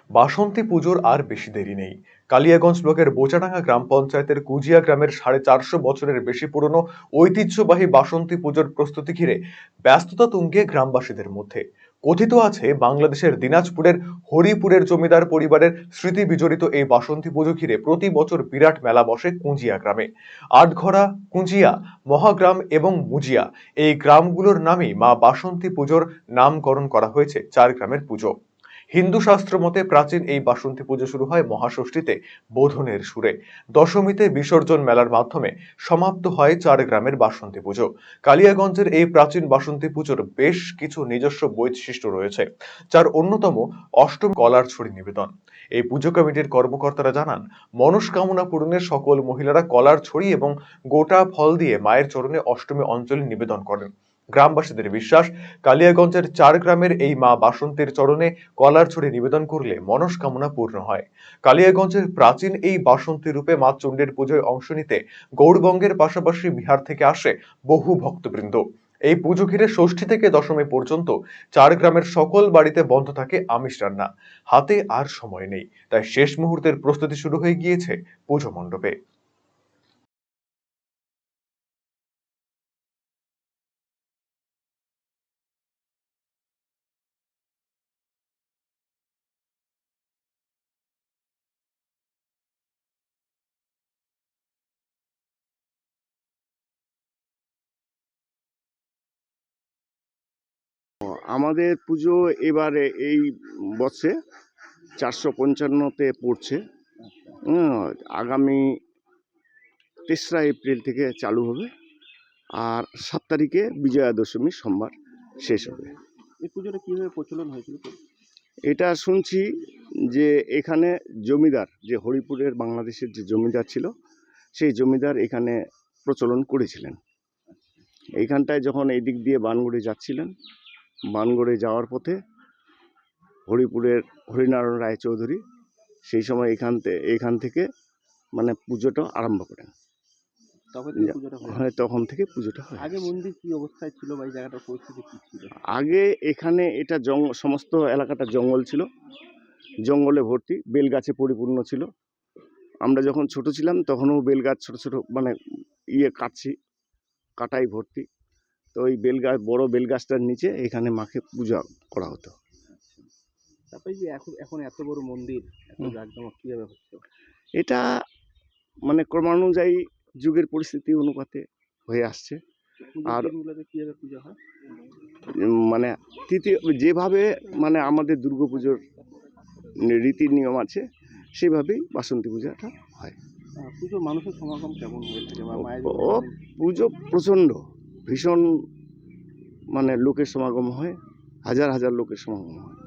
বাসন্তী পুজোর আর বেশি দেরি নেই। কালিয়াগঞ্জ ব্লকের বোচাডাঙ্গা গ্রাম পঞ্চায়েতের কুজিয়া গ্রামের 450 বছরের বেশি পুরনো ঐতিহ্যবাহী বাসন্তী পুজোর প্রস্তুতি ঘিরে ব্যস্ততা তুঙ্গে গ্রামবাসীদের মধ্যে। কথিত আছে বাংলাদেশের দিনাজপুরের হরিপুরের জমিদার পরিবারের স্মৃতি বিজড়িত এই বাসন্তী পুজো ঘিরে প্রতি বছর বিরাট মেলা বসে কুঞ্জিয়া গ্রামে। আটঘরা, কুঞ্জিয়া, মহাগ্রাম এবং মুজিয়া এই গ্রামগুলোর নামেই মা বাসন্তী পুজোর নামকরণ করা হয়েছে 4 গ্রামের পুজো। হিন্দু শাস্ত্র মতে প্রাচীন এই বাসন্তী পুজো শুরু হয় মহাষষ্ঠীতে বোধনের সুরে। দশমীতে বিসর্জন মেলার মাধ্যমে সমাপ্ত হয় 4 গ্রামের বাসন্তী পুজো। কালিয়াগঞ্জের এই প্রাচীন বাসন্তী পুজোর বেশ কিছু নিজস্ব বৈশিষ্ট্য রয়েছে, যার অন্যতম অষ্টমী কলার ছড়ি নিবেদন। এই পুজো কমিটির কর্মকর্তারা জানান, মনস্কামনা পূরণে সকল মহিলারা কলার ছড়ি এবং গোটা ফল দিয়ে মায়ের চরণে অষ্টমী অঞ্জলি নিবেদন করেন। গ্রামবাসীদের বিশ্বাস, কালিয়াগঞ্জের 4 গ্রামের এই মা বাসন্তীর চরণে কলার ছড়ি নিবেদন করলে মনস্কামনা পূর্ণ হয়। কালিয়াগঞ্জের প্রাচীন এই বাসন্তী রূপে মা চণ্ডীর পুজোয় অংশ নিতে গৌড়বঙ্গের পাশাপাশি বিহার থেকে আসে বহু ভক্তবৃন্দ। এই পুজো ঘিরে ষষ্ঠী থেকে দশমী পর্যন্ত 4 গ্রামের সকল বাড়িতে বন্ধ থাকে আমিষ রান্না। হাতে আর সময় নেই, তাই শেষ মুহূর্তের প্রস্তুতি শুরু হয়ে গিয়েছে পুজো মণ্ডপে। আমাদের পুজো এবারে এই বছরে 455-তে পড়ছে। আগামী 3রা এপ্রিল থেকে চালু হবে, আর 7 তারিখে বিজয়া দশমী সোমবার শেষ হবে। এই পুজোটা কিভাবে প্রচলন হয়েছিল? এটা শুনছি যে এখানে জমিদার, যে হরিপুরের বাংলাদেশের যে জমিদার ছিল, সেই জমিদার এখানে প্রচলন করেছিলেন। এইখানটায় যখন এই দিক দিয়ে বানগড়ে যাচ্ছিলেন, বানগড়ে যাওয়ার পথে হরিপুরের হরিনারায়ণ রায়চৌধুরী সেই সময় এখান থেকে মানে পুজোটা আরম্ভ করেন। তখন থেকে পুজোটা হয়। আগে মন্দির কি অবস্থায় ছিল বা এই জায়গাটার পরিস্থিতি কি ছিল? আগে এখানে এটা সমস্ত এলাকাটা জঙ্গল ছিল, জঙ্গলে ভর্তি, বেলগাছে পরিপূর্ণ ছিল। আমরা যখন ছোট ছিলাম তখনও বেলগাছ ছোট ছোট মানে কাটাই ভর্তি। তো ওই বেলগাছ, বড় বেলগাছটার নিচে এখানে মাকে পূজা করা হতো। তারপরে যে এখন এত বড় মন্দির, এত জাঁকজমক কিভাবে হচ্ছে? এটা মানে ক্রমানুযায়ী যুগের পরিস্থিতি অনুপাতে হয়ে আসছে। আর কিভাবে পূজা হয় মানে তৃতীয় যেভাবে মানে আমাদের দুর্গাপুজোর রীতি নিয়ম আছে, সেভাবেই বাসন্তী পূজাটা হয়। পুজো মানুষের সমাগম কেমন হয়ে থাকে? পুজো প্রচণ্ড ভীষণ মানে লোকের সমাগম হয়, হাজার হাজার লোকের সমাগম হয়।